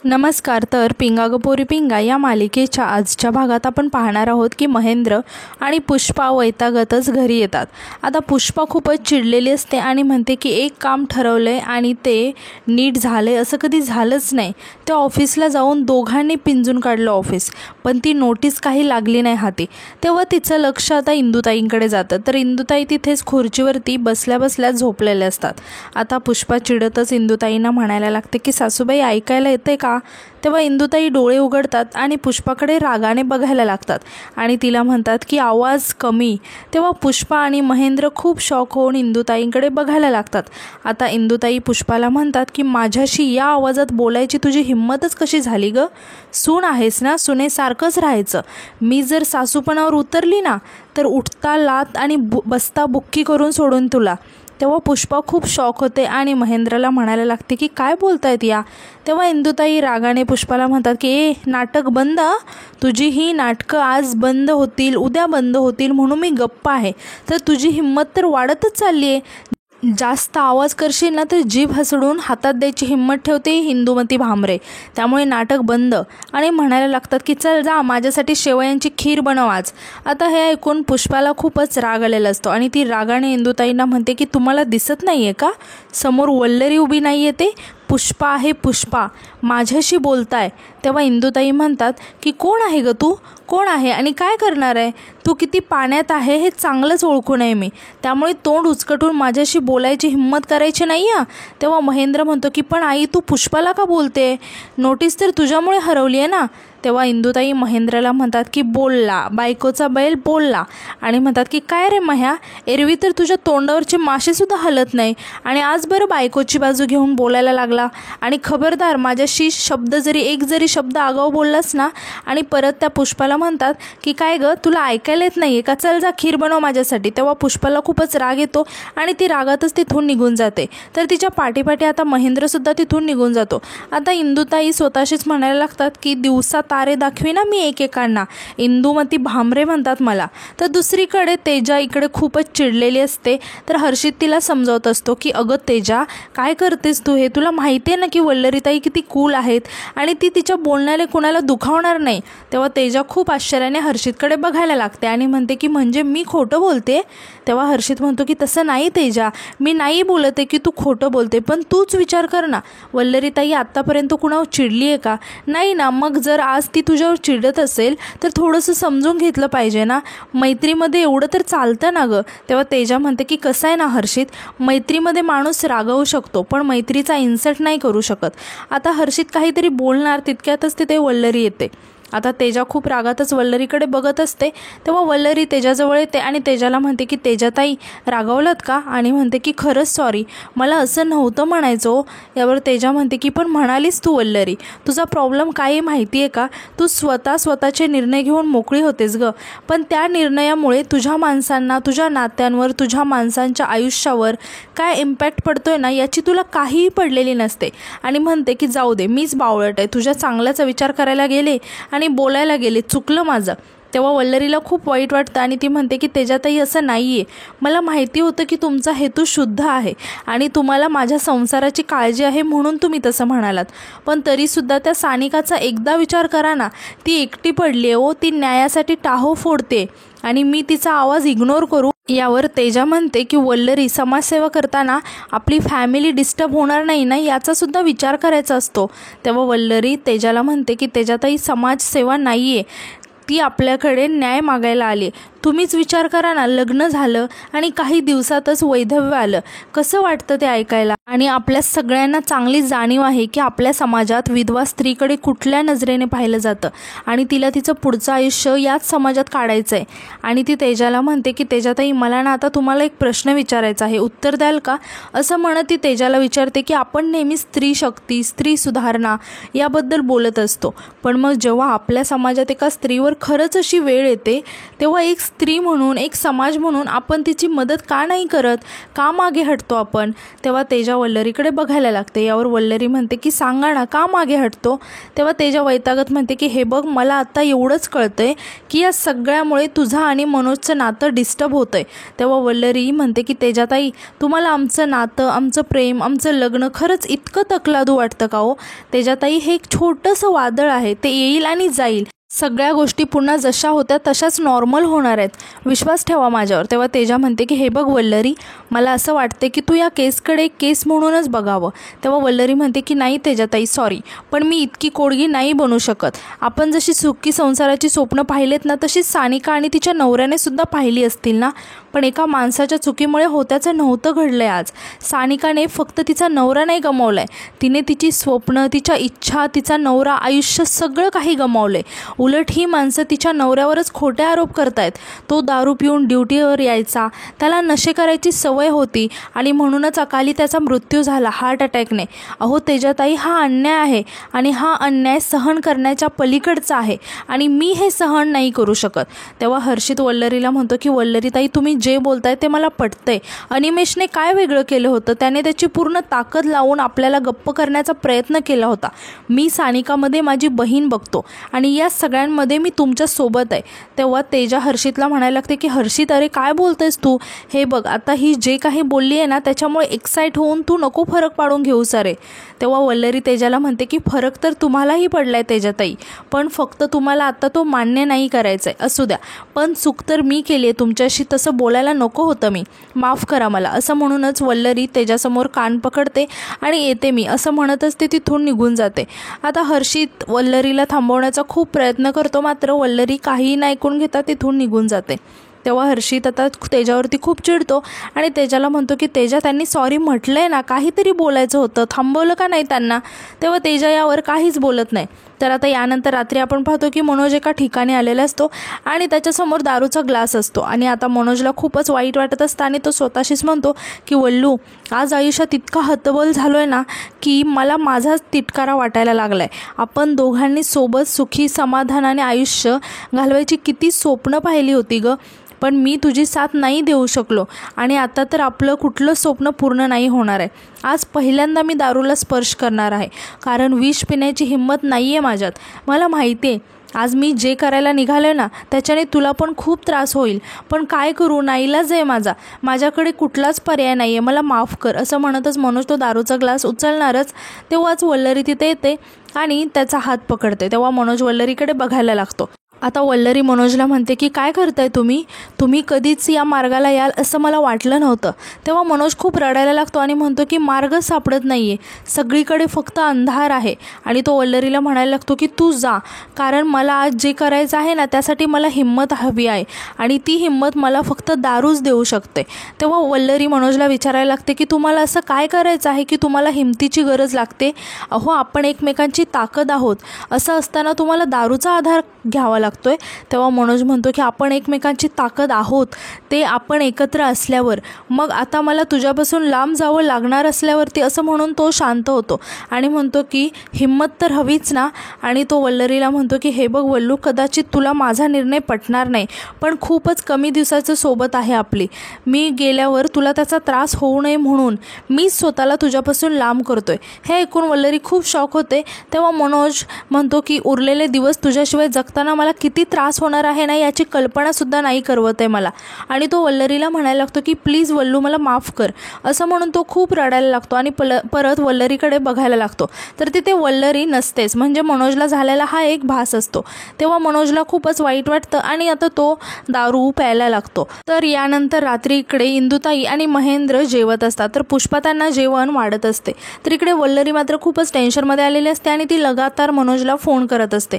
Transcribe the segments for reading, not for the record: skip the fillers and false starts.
नमस्कार. तर पिंगा ग पोरी पिंगा या मालिकेच्या आजच्या भागात आपण पाहणार आहोत की महेंद्र आणि पुष्पा वैतागतच घरी येतात. आता पुष्पा खूपच चिडलेली असते आणि म्हणते की एक काम ठरवलंय आणि ते नीट झालंय असं कधी झालंच नाही. त्या ऑफिसला जाऊन दोघांनी पिंजून काढलं ऑफिस, पण ती नोटीस काही लागली नाही हाती. तेव्हा तिचं लक्ष आता इंदुताईंकडे जातं. तर इंदुताई तिथेच खुर्चीवरती बसल्या बसल्या झोपलेल्या असतात. आता पुष्पा चिडतच इंदुताईंना म्हणायला लागते की सासूबाई ऐकायला येते का? तेव्हा इंदुताई डोळे उघडतात आणि पुष्पाकडे रागाने बघायला लागतात आणि तिला म्हणतात की आवाज कमी. तेव्हा पुष्पा आणि महेंद्र खूप शॉक होऊन इंदुताईंकडे बघायला लागतात. आता इंदुताई पुष्पाला म्हणतात की माझ्याशी या आवाजात बोलायची तुझी हिंमतच कशी झाली ग? सून आहेस ना, सुनेसारखंच राहायचं. मी जर सासूपणावर उतरली ना तर उठता लात आणि बसता बुक्की करून सोडून तुला. तेव्हा पुष्पा खूप शॉक होते आणि महेंद्रला म्हणायला लागते की काय बोलतायत या? तेव्हा इंदुताई रागाने पुष्पाला म्हणतात की नाटक बंद. तुझी ही नाटकं आज बंद होतील, उद्या बंद होतील म्हणून मी गप्प आहे. तर तुझी हिंमत तर वाढतच चालली आहे. जास्त आवाज करशील ना तर जीभ हसडून हातात द्यायची हिंमत ठेवते इंदुमती भामरे. त्यामुळे नाटक बंद. आणि म्हणायला लागतात की चल जा माझ्यासाठी शेवयांची खीर बनव आज. आता हे ऐकून पुष्पाला खूपच राग आलेला असतो आणि ती रागाने इंदुताईंना म्हणते की तुम्हाला दिसत नाही आहे का? समोर वल्लरी उभी नाही आहे ते पुष्पा आहे, पुष्पा माझ्याशी बोलताय. तेव्हा इंदुताई म्हणतात की कोण आहे ग तू? कोण आहे आणि काय करणार आहे? तू किती पाण्यात आहे हे चांगलंच ओळखून आहे मी. त्यामुळे तोंड उचकटून माझ्याशी बोलायची हिंमत करायची नाही आहे. तेव्हा महेंद्र म्हणतो की पण आई तू पुष्पाला का बोलते? नोटीस तर तुझ्यामुळे हरवली आहे ना. तेव्हा इंदुताई महेंद्रला म्हणतात की बोलला, बायकोचा बैल बोलला. आणि म्हणतात की काय रे मह्या, एरवी तर तुझ्या तोंडावरचे मासेसुद्धा हलत नाही आणि आज बरं बायकोची बाजू घेऊन बोलायला लागला. आणि खबरदार माझ्याशी एक जरी शब्द आगाऊ बोललास ना. आणि परत त्या पुष्पाला म्हणतात की काय ग तुला ऐकायला येत नाही आहे का? चल जा खीर बनव माझ्यासाठी. तेव्हा पुष्पाला खूपच राग येतो आणि ती रागातच तिथून निघून जाते. तर तिच्या पाठीपाठी आता महेंद्रसुद्धा तिथून निघून जातो. आता इंदुताई स्वतःशीच म्हणायला लागतात की दिवसात तारे दाखवी ना मी एकेकांना. इंदुमती भामरे म्हणतात मला. तर दुसरीकडे तेजा इकडे खूपच चिडलेली असते. तर हर्षित तिला समजावत असतो की अगं तेजा काय करतेस तू? हे तुला माहिती आहे ना की वल्लरीताई किती कूल आहेत आणि ती तिच्या बोलण्याने कुणाला दुखावणार नाही. तेव्हा तेजा खूप आश्चर्याने हर्षितकडे बघायला लागते आणि म्हणते की म्हणजे मी खोटं बोलते? तेव्हा हर्षित म्हणतो की तसं नाही तेजा, मी नाही बोलते की तू खोटं बोलते, पण तूच विचार कर ना वल्लरीताई आत्तापर्यंत कुणावर चिडली आहे का? नाही ना. मग जर आज ती तुझ्यावर चिडत असेल तर थोडंसं समजून घेतलं पाहिजे ना. मैत्रीमध्ये एवढं तर चालतं ना गं. तेव्हा तेजा म्हणते की कसं आहे ना हर्षित, मैत्रीमध्ये माणूस रागावू शकतो पण मैत्रीचा इन्सल्ट नाही करू शकत. आता हर्षित काहीतरी बोलणार तितक्यातच तिथे वल्लरी येते. आता तेजा खूप रागातच वल्लरीकडे बघत असते. तेव्हा वल्लरी तेजाजवळ येते आणि तेजाला म्हणते की तेजाताई रागावलात का? आणि म्हणते की खरंच सॉरी, मला असं नव्हतं म्हणायचं. यावर तेजा म्हणते की पण म्हणालीस तू वल्लरी, तुझा प्रॉब्लेम काय माहिती आहे का? तू स्वतःचे निर्णय घेऊन मोकळी होतेस ग, पण त्या निर्णयामुळे तुझ्या माणसांना, तुझ्या नात्यांवर, तुझ्या माणसांच्या आयुष्यावर काय इम्पॅक्ट पडतोय ना याची तुला काहीही पडलेली नसते. आणि म्हणते की जाऊ दे, मीच बावळट आहे, तुझ्या चांगल्याचा विचार करायला गेले आणि बोलायला गेले, चुकलं माझं. तेव्हा वल्लरीला खूप वाईट वाटतं आणि ती म्हणते की तेजाताई असं नाही आहे, मला माहिती होतं की तुमचा हेतू शुद्ध आहे आणि तुम्हाला माझ्या संसाराची काळजी आहे म्हणून तुम्ही तसं म्हणालात. पण तरीसुद्धा त्या सानिकाचा एकदा विचार करा ना. ती एकटी पडली आहे ती न्यायासाठी टाहो फोडते आणि मी तिचा आवाज इग्नोर करू? यावर तेजा म्हणते की वल्लरी, समाजसेवा करताना आपली फॅमिली डिस्टर्ब होणार नाही ना याचासुद्धा विचार करायचा असतो. तेव्हा वल्लरी तेजाला म्हणते की तेजाताई समाजसेवा नाही आहे, ती आपल्याकडे न्याय मागायला आली. तुम्हीच विचार करा ना, लग्न झालं आणि काही दिवसातच वैधव्य आलं, कसं वाटतं ते ऐकायला? आणि आपल्या सगळ्यांना चांगली जाणीव आहे की आपल्या समाजात विधवा स्त्रीकडे कुठल्या नजरेने पाहिलं जातं आणि तिला तिचं पुढचं आयुष्य याच समाजात काढायचं आहे. आणि ती तेजाला म्हणते की तेजाताई मला ना आता तुम्हाला एक प्रश्न विचारायचा आहे, उत्तर द्याल का? असं म्हणत ती तेजाला विचारते की आपण नेहमी स्त्री शक्ती, स्त्री सुधारणा याबद्दल बोलत असतो, पण मग जेव्हा आपल्या समाजात एका स्त्रीवर खरंच अशी वेळ येते तेव्हा एक स्त्री म्हणून, एक समाज म्हणून आपण तिची मदत का नाही करत, का मागे हटतो आपण? तेव्हा तेजा वल्लरीकडे बघायला लागते. यावर वल्लरी म्हणते की सांगा ना, का मागे हटतो? तेव्हा तेजा वैतागत म्हणते की हे बघ, मला आता एवढंच कळतंय की या सगळ्यामुळे तुझं आणि मनोजचं नातं डिस्टर्ब होतंय. तेव्हा वल्लरी म्हणते की तेजाताई, तुम्हाला आमचं नातं, आमचं प्रेम, आमचं लग्न खरंच इतकं तकलादू वाटतं का हो? तेजाताई, हे एक छोटंसं वादळ आहे, ते येईल आणि जाईल. सगळ्या गोष्टी पुन्हा जशा होत्या तशाच नॉर्मल होणार आहेत, विश्वास ठेवा माझ्यावर. तेव्हा तेजा म्हणते की हे बघ वल्लरी, मला असं वाटते की तू या केसकडे केस म्हणूनच बघावं. तेव्हा वल्लरी म्हणते की नाही तेजाताई, सॉरी, पण मी इतकी कोडगी नाही बनू शकत. आपण जशी सुखी संसाराची स्वप्न पाहिलेत ना, तशीच सानिका आणि तिच्या नवऱ्याने सुद्धा पाहिली असतील ना, पण एका माणसाच्या चुकीमुळे होत्याचं नव्हतं घडलंय. आज सानिकाने फक्त तिचा नवरा नाही गमावलाय, तिने तिची स्वप्न, तिच्या इच्छा, तिचा नवरा, आयुष्य सगळं काही गमावलंय. उलट ही माणसं तिच्या नवऱ्यावरच खोटे आरोप करतायत. तो दारू पिऊन ड्युटीवर यायचा, त्याला नशे करायची सवय होती आणि म्हणूनच अकाली त्याचा मृत्यू झाला हार्ट अटॅकने. अहो तेजाताई, हा अन्याय आहे आणि हा अन्याय सहन करण्याच्या पलीकडचा आहे आणि मी हे सहन नाही करू शकत. तेव्हा हर्षित वल्लरीला म्हणतो की वल्लरीताई, तुम्ही जे बोलताय ते मला पटतंय. अनिमेषने काय वेगळं केलं होतं? त्याने त्याची पूर्ण ताकद लावून आपल्याला गप्प करण्याचा प्रयत्न केला होता. मी सानिकामध्ये माझी बहीण बघतो आणि या सगळ्यांमध्ये मी तुमच्या सोबत आहे. तेव्हा तेजा हर्षितला म्हणायला लागते की हर्षित, अरे काय बोलतेस तू? हे बघ, आता ही जे काही बोलली आहे ना, त्याच्यामुळे एक्साईट होऊन तू नको फरक पाडून घेऊस अरे. तेव्हा वल्लरी तेजाला म्हणते की फरक तर तुम्हालाही पडलाय तेजाताई, पण फक्त तुम्हाला आता तो मान्य नाही करायचा आहे. असू द्या, पण चूक तर मी केली आहे, तुमच्याशी तसं बोलायला नको होतं मी, माफ करा मला. असं म्हणूनच वल्लरी तेजासमोर कान पकडते आणि येते मी असं म्हणतच ते तिथून निघून जाते. आता हर्षित वल्लरीला थांबवण्याचा खूप प्रयत्न करतो, मात्र वल्लरी काहीही नाही ऐकून घेता तिथून निघून जाते. तेव्हा हर्षित आता तेजावरती खूप चिडतो आणि तेजाला म्हणतो की तेजा, त्यांनी सॉरी म्हटलंय ना, काहीतरी बोलायचं होतं, थांबवलं का नाही त्यांना? तेव्हा तेजा यावर काहीच बोलत नाही. तर आता यानंतर रात्री आपण पाहतो की मनोज एका ठिकाणी आलेला असतो आणि त्याच्यासमोर दारूचा ग्लास असतो आणि आता मनोजला खूपच वाईट वाटत असतं आणि तो स्वतःशीच म्हणतो की वल्लू, आज आयुष्यात इतका हतबल झालो आहे ना की मला माझाच तिटकारा वाटायला लागला आहे. आपण दोघांनी सोबत सुखी समाधानाने आयुष्य घालवायची किती स्वप्न पाहिली होती गं, पण मी तुझी साथ नाही देऊ शकलो आणि आता तर आपलं कुठलं स्वप्न पूर्ण नाही होणार आहे. आज पहिल्यांदा मी दारूला स्पर्श करणार आहे, कारण विष पिण्याची हिंमत नाही आहे माझ्यात. मला माहिती आहे आज मी जे करायला निघाले ना, त्याच्याने तुला पण खूप त्रास होईल, पण काय करू, नाईलाज आहे माझ्याकडे कुठलाच पर्याय नाही आहे, मला माफ कर. असं म्हणतच मनोज तो दारूचा ग्लास उचलणारच तेव्हाच वल्लरी तिथे येते आणि त्याचा हात पकडते. तेव्हा मनोज वल्लरीकडे बघायला लागतो. आता वल्लरी मनोजला म्हणते की काय करताय तुम्ही कधीच या मार्गाला याल असं मला वाटलं नव्हतं. तेव्हा मनोज खूप रडायला लागतो आणि म्हणतो की मार्ग सापडत नाही आहे, सगळीकडे फक्त अंधार आहे. आणि तो वल्लरीला म्हणायला लागतो की तू जा, कारण मला आज जे करायचं आहे ना, त्यासाठी मला हिंमत हवी आहे आणि ती हिंमत मला फक्त दारूच देऊ शकते. तेव्हा वल्लरी मनोजला विचारायला लागते की तुम्हाला असं काय करायचं आहे की तुम्हाला हिमतीची गरज लागते? अहो, आपण एकमेकांची ताकद आहोत, असं असताना तुम्हाला दारूचा आधार घ्यावा लागतोय. तेव्हा मनोज म्हणतो की आपण एकमेकांची ताकद आहोत ते आपण एकत्र असल्यावर, मग आता मला तुझ्यापासून लांब जावं लागणार असल्यावरती, असं म्हणून तो शांत होतो आणि म्हणतो की हिंमत तर हवीच ना. आणि तो वल्लरीला म्हणतो की हे बघ वल्लू, कदाचित तुला माझा निर्णय पटणार नाही, पण खूपच कमी दिवसाचं सोबत आहे आपली. मी गेल्यावर तुला त्याचा त्रास होऊ नये म्हणून मी स्वतःला तुझ्यापासून लांब करतोय. हे ऐकून वल्लरी खूप शॉक होते. तेव्हा मनोज म्हणतो की उरलेले दिवस तुझ्याशिवाय जगताना मला किती त्रास होणार आहे ना, याची कल्पनासुद्धा नाही करवत आहे मला. आणि तो वल्लरीला म्हणायला लागतो की प्लीज वल्लू, मला माफ कर. असं म्हणून तो खूप रडायला लागतो आणि परत वल्लरीकडे बघायला लागतो. तर तिथे वल्लरी नसतेच, म्हणजे मनोजला झालेला हा एक भास असतो. तेव्हा मनोजला खूपच वाईट वाटतं आणि आता तो दारू प्यायला लागतो. तर यानंतर रात्री इकडे इंदुताई आणि महेंद्र जेवत असतात, तर पुष्पा त्यांना जेवण वाढत असते. तर इकडे वल्लरी मात्र खूपच टेन्शनमध्ये आलेली असते आणि ती लगातार मनोजला फोन करत असते.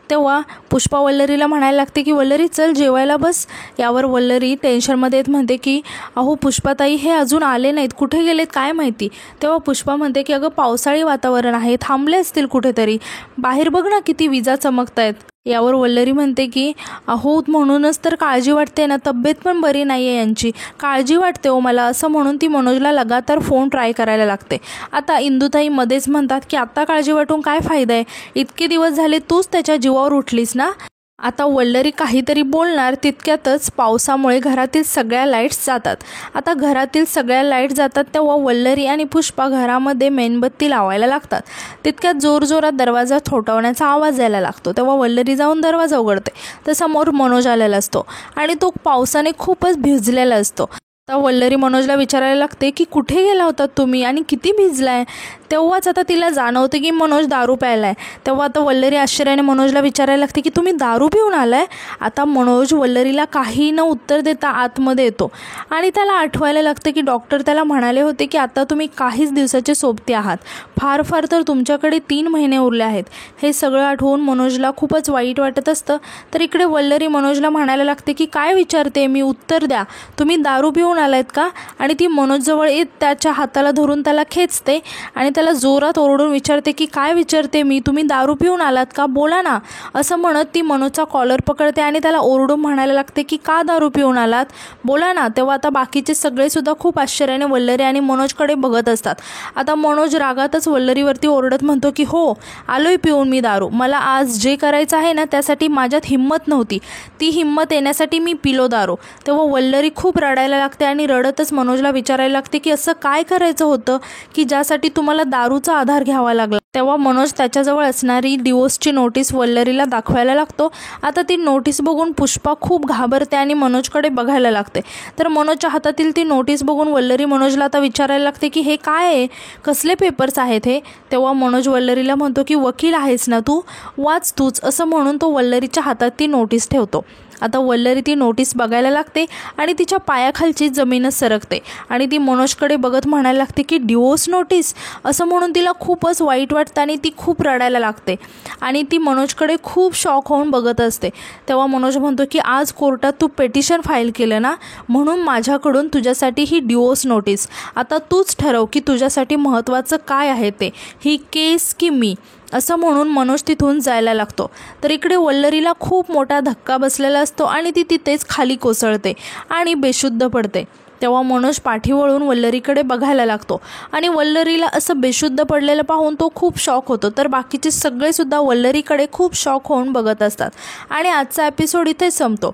तेव्हा पुष्पा वल्लरीला म्हणायला लागते की वल्लरी चल जेवायला बस. यावर वल्लरी टेन्शनमध्ये येत म्हणते की अहो पुष्पाताई, हे अजून आले नाहीत, कुठे गेलेत काय माहिती. तेव्हा पुष्पा म्हणते की अगं पावसाळी वातावरण आहे, थांबले असतील कुठेतरी, बाहेर बघ ना किती विजा चमकतायत. यावर वल्लरी म्हणते की अहो म्हणूनच तर काळजी वाटते ना, तब्येत पण बरी नाही आहे यांची, काळजी वाटते हो मला. असं म्हणून ती मनोजला लगातार फोन ट्राय करायला लागते. आता इंदुताई मध्येच म्हणतात की आत्ता काळजी वाटून काय फायदा आहे, इतके दिवस झाले तूच त्याच्या जीवावर उठलीस ना. आता वल्लरी काहीतरी बोलणार तितक्यातच पावसामुळे घरातील सगळ्या लाईट्स जातात. आता घरातील सगळ्या लाईट जातात तेव्हा वल्लरी आणि पुष्पा घरामध्ये मेणबत्ती लावायला लागतात. तितक्यात जोरजोरात दरवाजा ठोठावण्याचा आवाज यायला लागतो. तेव्हा वल्लरी जाऊन दरवाजा उघडते तर समोर मनोज आलेला असतो आणि तो पावसाने खूपच भिजलेला असतो. आता वल्लरी मनोजला विचारायला लागते की कुठे गेला होता तुम्ही आणि किती भिजलाय. तेव्हाच आता तिला जाणवते की मनोज दारू प्यायला आहे. तेव्हा आता वल्लरी आश्चर्याने मनोजला विचारायला लागते की तुम्ही दारू पिऊन आलाय. आता मनोज वल्लरीला काही न उत्तर देता आतमध्ये येतो आणि त्याला आठवायला लागतं की डॉक्टर त्याला म्हणाले होते की आता तुम्ही काहीच दिवसाचे सोबती आहात, फार फार तर तुमच्याकडे 3 महिने उरले आहेत. हे सगळं आठवून मनोजला खूपच वाईट वाटत असतं. तर इकडे वल्लरी मनोजला म्हणायला लागते की काय विचारते मी, उत्तर द्या, तुम्ही दारू पिऊन आलायत का. आणि ती मनोजजवळ येत त्याच्या हाताला धरून त्याला खेचते आणि त्याला जोरात ओरडून विचारते की काय विचारते मी, तुम्ही दारू पिऊन आलात का, बोला ना. असं म्हणत ती मनोजचा कॉलर पकडते आणि त्याला ओरडून म्हणायला लागते की का दारू पिऊन आलात, बोला ना. तेव्हा आता बाकीचे सगळे सुद्धा खूप आश्चर्याने वल्लरी आणि मनोजकडे बघत असतात. आता मनोज रागातच वल्लरीवरती ओरडत म्हणतो की हो, आलोय पिऊन मी दारू. मला आज जे करायचं आहे ना त्यासाठी माझ्यात हिंमत नव्हती, ती हिंमत येण्यासाठी मी पिलो दारू. तेव्हा वल्लरी खूप रडायला लागते आणि रडतच मनोजला विचारायला लागते की असं काय करायचं होतं की ज्यासाठी तुम्हाला दारूचा आधार घ्यावा लागला. तेव्हा मनोज त्याच्याजवळ असणारी डिवोर्सची नोटीस वल्लरीला दाखवायला लागतो. आता ती नोटीस बघून पुष्पा खूप घाबरते आणि मनोजकडे बघायला लागते. तर मनोजच्या हातातील ती नोटीस बघून वल्लरी मनोजला आता विचारायला लागते की हे काय आहे, कसले पेपर्स आहेत हे. तेव्हा मनोज वल्लरीला म्हणतो की वकील आहेस ना तू, वाच तूच. असं म्हणून तो वल्लरीच्या हातात ती नोटीस ठेवतो. आता वल्लरी ती नोटीस बघायला लागते आणि तिच्या पायाखालची जमीनच सरकते आणि ती मनोजकडे बघत म्हणायला लागते की डिवोर्स नोटीस. असं म्हणून तिला खूपच वाईट वाटतं आणि ती खूप रडायला लागते आणि ती मनोजकडे खूप शॉक होऊन बघत असते. तेव्हा मनोज म्हणतो की आज कोर्टात तू पेटिशन फाईल केलं ना, म्हणून माझ्याकडून तुझ्यासाठी ही डिवोर्स नोटीस. आता तूच ठरव की तुझ्यासाठी महत्त्वाचं काय आहे ते, ही केस की मी. असं म्हणून मनोज तिथून जायला लागतो. तर इकडे वल्लरीला खूप मोठा धक्का बसलेला असतो आणि ती तिथेच खाली कोसळते आणि बेशुद्ध पडते. तेव्हा मनोज पाठी वळून वल्लरीकडे बघायला लागतो आणि वल्लरीला असं बेशुद्ध पडलेलं पाहून तो खूप शॉक होतो. तर बाकीचे सगळेसुद्धा वल्लरीकडे खूप शॉक होऊन बघत असतात आणि आजचा एपिसोड इथेच संपतो.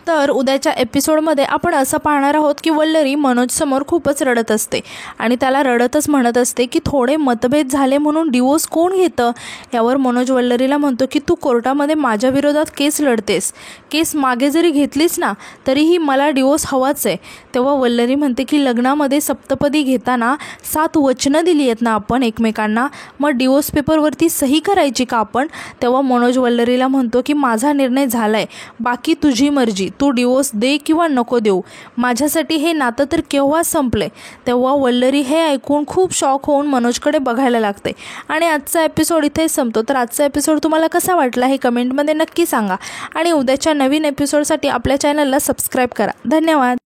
तर उद्याच्या एपिसोडमध्ये आपण असं पाहणार आहोत की वल्लरी मनोजसमोर खूपच रडत असते आणि त्याला रडतच म्हणत असते की थोडे मतभेद झाले म्हणून डिवोर्स कोण घेतं. यावर मनोज वल्लरीला म्हणतो की तू कोर्टामध्ये माझ्या विरोधात केस लढतेस, केस मागे जरी घेतलीस ना तरीही मला डिवोर्स हवाच आहे. तेव्हा वल्लरी म्हणते की लग्नामध्ये सप्तपदी घेताना 7 वचनं दिली आहेत ना आपण एकमेकांना, मग डिवोर्स पेपरवरती सही करायची का आपण. तेव्हा मनोज वल्लरीला म्हणतो की माझा निर्णय झाला आहे, बाकी तुझी मर्जी, तू डिवोर्स दे किंवा नको देऊ, माझ्यासाठी हे नातं तर केव्हाच संपले. तेव्हा वल्लरी हे ऐकून खूप शॉक होऊन मनोजकडे बघायला लागते आणि आजचा एपिसोड इथेच संपतो. तर आजचा एपिसोड तुम्हाला कसा वाटला हे कमेंटमध्ये नक्की सांगा आणि उद्याच्या नवीन एपिसोडसाठी आपल्या चॅनलला सबस्क्राईब करा. धन्यवाद.